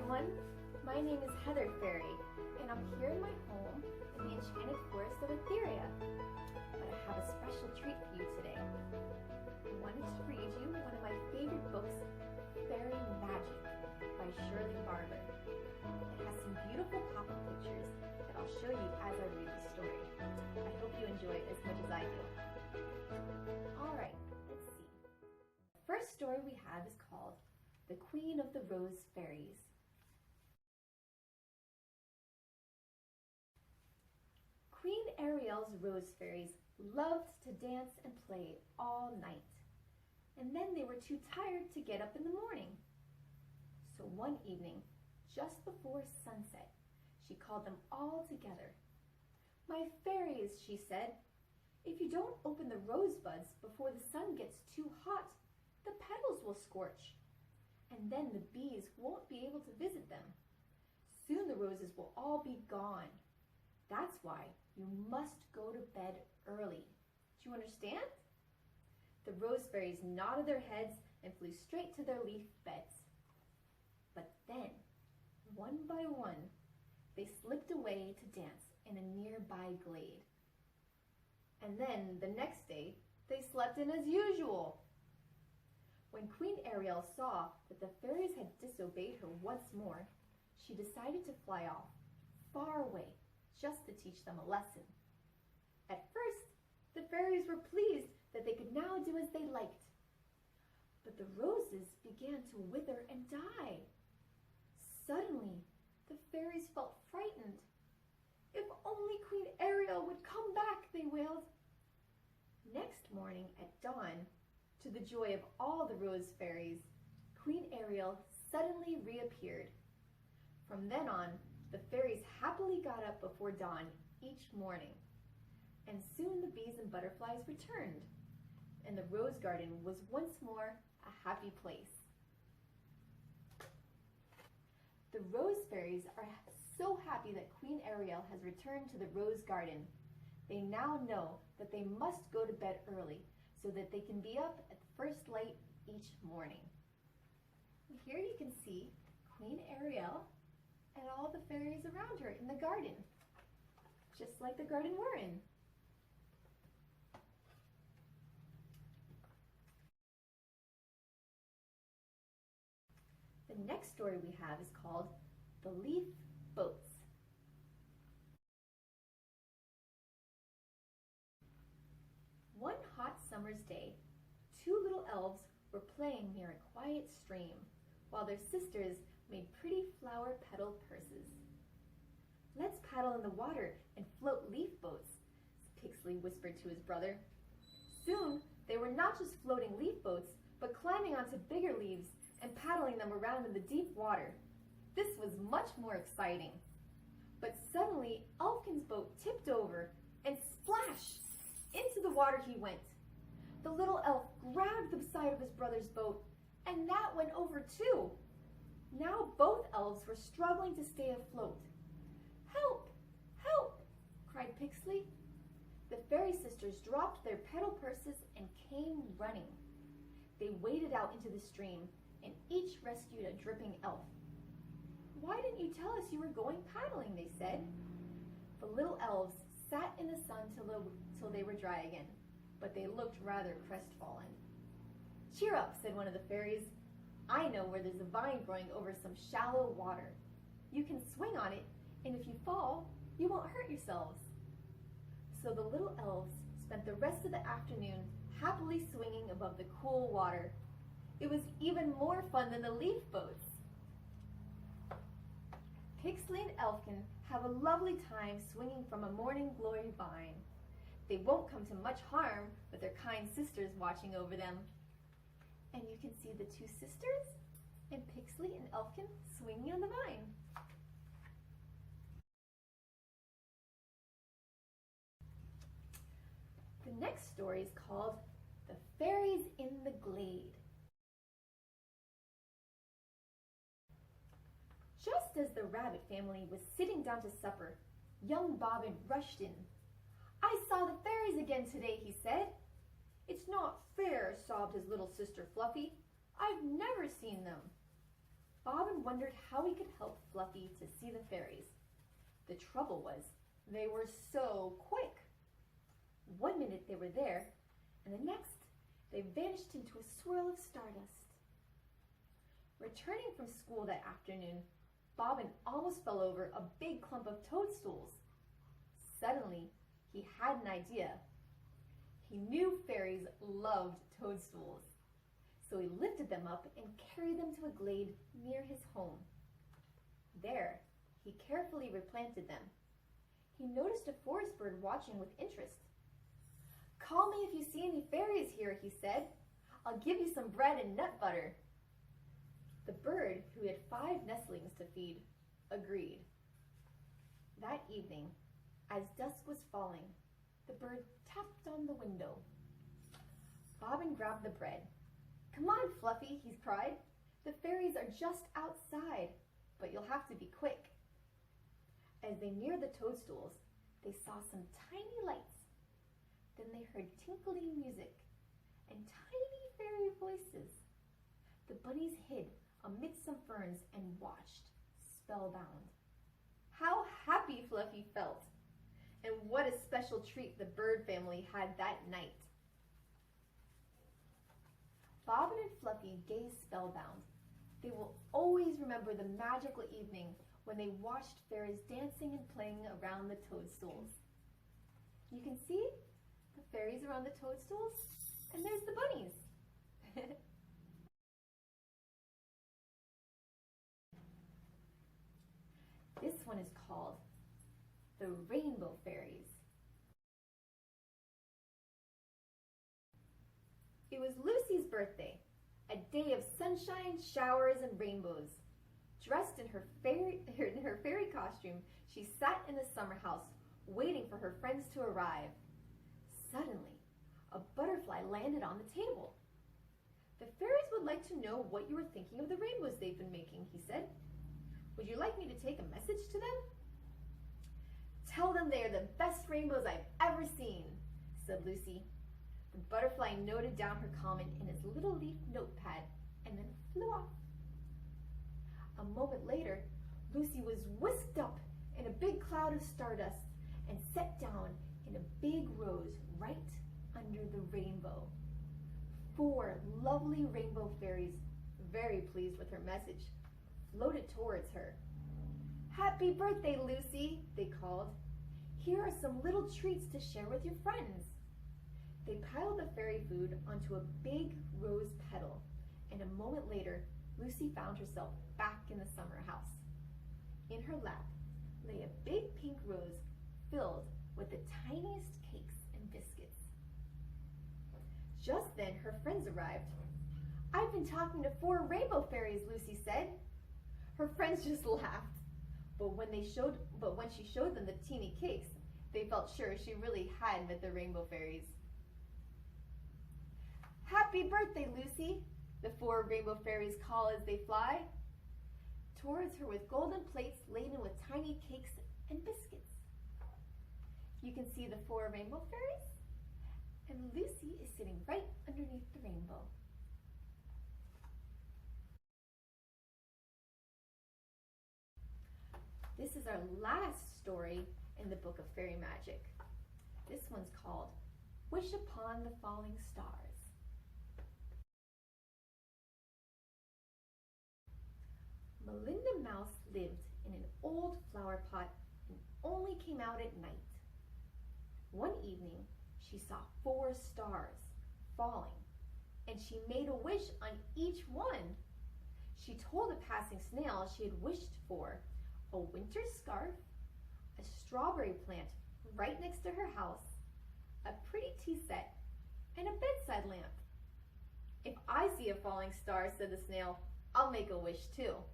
everyone. My name is Heather Fairy, and I'm here in my home in the enchanted forest of Etheria. But I have a special treat for you today. I wanted to read you one of my favorite books, Fairy Magic by Shirley Barber. It has some beautiful pop-up pictures that I'll show you as I read the story. I hope you enjoy it as much as I do. Alright, let's see. The first story we have is called The Queen of the Rose Fairies. Queen Ariel's rose fairies loved to dance and play all night, and then they were too tired to get up in the morning. So one evening, just before sunset, she called them all together. "My fairies," she said, "if you don't open the rosebuds before the sun gets too hot, the petals will scorch, and then the bees won't be able to visit them. Soon the roses will all be gone. That's why you must go to bed early. Do you understand?" The rose fairies nodded their heads and flew straight to their leaf beds. But then, one by one, they slipped away to dance in a nearby glade. And then, the next day, they slept in as usual. When Queen Ariel saw that the fairies had disobeyed her once more, she decided to fly off, far away, just to teach them a lesson. At first, the fairies were pleased that they could now do as they liked. But the roses began to wither and die. Suddenly, the fairies felt frightened. "If only Queen Ariel would come back," they wailed. Next morning at dawn, to the joy of all the rose fairies, Queen Ariel suddenly reappeared. From then on, the fairies happily got up before dawn each morning, and soon the bees and butterflies returned, and the rose garden was once more a happy place. The rose fairies are so happy that Queen Ariel has returned to the rose garden. They now know that they must go to bed early so that they can be up at the first light each morning. Here you can see Queen Ariel and all the fairies around her in the garden, just like the garden we're in. The next story we have is called The Leaf Boats. One hot summer's day, two little elves were playing near a quiet stream, while their sisters made pretty flower petal purses. "Let's paddle in the water and float leaf boats," Pixley whispered to his brother. Soon, they were not just floating leaf boats, but climbing onto bigger leaves and paddling them around in the deep water. This was much more exciting. But suddenly, Elfkin's boat tipped over and splash! Into the water he went. The little elf grabbed the side of his brother's boat, and that went over too. Now both elves were struggling to stay afloat. "Help! Help!" cried Pixley. The fairy sisters dropped their petal purses and came running. They waded out into the stream, and each rescued a dripping elf. "Why didn't you tell us you were going paddling?" they said. The little elves sat in the sun till they were dry again, but they looked rather crestfallen. "Cheer up," said one of the fairies. "I know where there's a vine growing over some shallow water. You can swing on it, and if you fall, you won't hurt yourselves." So the little elves spent the rest of the afternoon happily swinging above the cool water. It was even more fun than the leaf boats. Pixley and Elfkin have a lovely time swinging from a morning glory vine. They won't come to much harm with their kind sisters watching over them. And you can see the two sisters and Pixley and Elfkin swinging on the vine. The next story is called The Fairies in the Glade. Just as the rabbit family was sitting down to supper, young Bobbin rushed in. "I saw the fairies again today," he said. "It's not fair," sobbed his little sister Fluffy. "I've never seen them." Bobbin wondered how he could help Fluffy to see the fairies. The trouble was, they were so quick. One minute they were there, and the next they vanished into a swirl of stardust. Returning from school that afternoon, Bobbin almost fell over a big clump of toadstools. Suddenly, he had an idea. He knew fairies loved toadstools, so he lifted them up and carried them to a glade near his home. There, he carefully replanted them. He noticed a forest bird watching with interest. "Call me if you see any fairies here," he said. "I'll give you some bread and nut butter." The bird, who had 5 nestlings to feed, agreed. That evening, as dusk was falling, the bird tapped on the window. Bobbin grabbed the bread. "Come on, Fluffy," he cried. "The fairies are just outside, but you'll have to be quick." As they neared the toadstools, they saw some tiny lights. Then they heard tinkling music and tiny fairy voices. The bunnies hid amidst some ferns and watched, spellbound. How happy Fluffy felt! And what a special treat the bird family had that night. Bobbin and Fluffy gazed spellbound. They will always remember the magical evening when they watched fairies dancing and playing around the toadstools. You can see the fairies around the toadstools, and there's the bunnies. This one is called the Rainbow Fairies. It was Lucy's birthday, a day of sunshine, showers, and rainbows. Dressed in her fairy costume, she sat in the summer house, waiting for her friends to arrive. Suddenly, a butterfly landed on the table. "The fairies would like to know what you were thinking of the rainbows they've been making," he said. "Would you like me to take a message to them?" "Tell them they are the best rainbows I've ever seen," said Lucy. The butterfly noted down her comment in his little leaf notepad and then flew off. A moment later, Lucy was whisked up in a big cloud of stardust and set down in a big rose right under the rainbow. 4 lovely rainbow fairies, very pleased with her message, floated towards her. "Happy birthday, Lucy," they called. "Here are some little treats to share with your friends." They piled the fairy food onto a big rose petal, and a moment later, Lucy found herself back in the summer house. In her lap lay a big pink rose filled with the tiniest cakes and biscuits. Just then, her friends arrived. "I've been talking to 4 rainbow fairies," Lucy said. Her friends just laughed, but when she showed them the teeny cakes, they felt sure she really had met the rainbow fairies. "Happy birthday, Lucy," the 4 rainbow fairies call as they fly towards her with golden plates laden with tiny cakes and biscuits. You can see the 4 rainbow fairies, and Lucy is sitting right underneath the rainbow. This is our last story in the Book of Fairy Magic. This one's called Wish Upon the Falling Stars. Melinda Mouse lived in an old flower pot and only came out at night. One evening, she saw 4 stars falling, and she made a wish on each one. She told a passing snail she had wished for a winter scarf, a strawberry plant right next to her house, a pretty tea set, and a bedside lamp. "If I see a falling star," said the snail, "I'll make a wish too."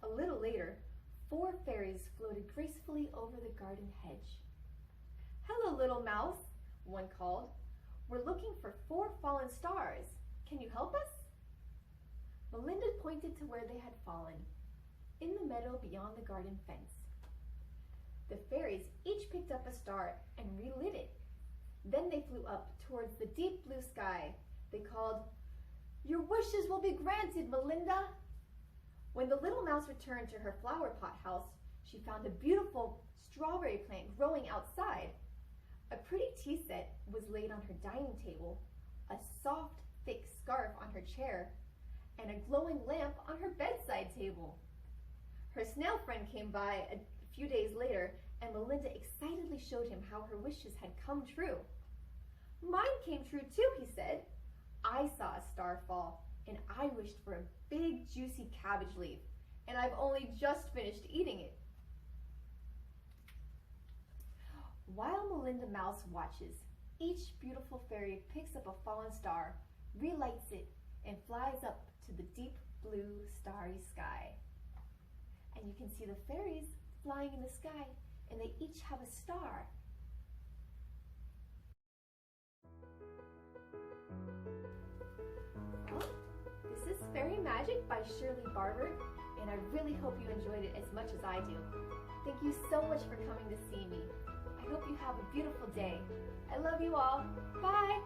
A little later, 4 fairies floated gracefully over the garden hedge. "Hello, little mouse," one called. "We're looking for 4 fallen stars. Can you help us?" Melinda pointed to where they had fallen, in the meadow beyond the garden fence. The fairies each picked up a star and relit it. Then they flew up towards the deep blue sky. They called, "Your wishes will be granted, Melinda." When the little mouse returned to her flower pot house, she found a beautiful strawberry plant growing outside. A pretty tea set was laid on her dining table, a soft, thick scarf on her chair, and a glowing lamp on her bedside table. Her snail friend came by a few days later, and Melinda excitedly showed him how her wishes had come true. "Mine came true too," he said. "I saw a star fall, and I wished for a big, juicy cabbage leaf, and I've only just finished eating it." While Melinda Mouse watches, each beautiful fairy picks up a fallen star, relights it, and flies up to the deep blue starry sky. And you can see the fairies flying in the sky, and they each have a star. Well, this is Fairy Magic by Shirley Barber, and I really hope you enjoyed it as much as I do. Thank you so much for coming to see me. I hope you have a beautiful day. I love you all. Bye!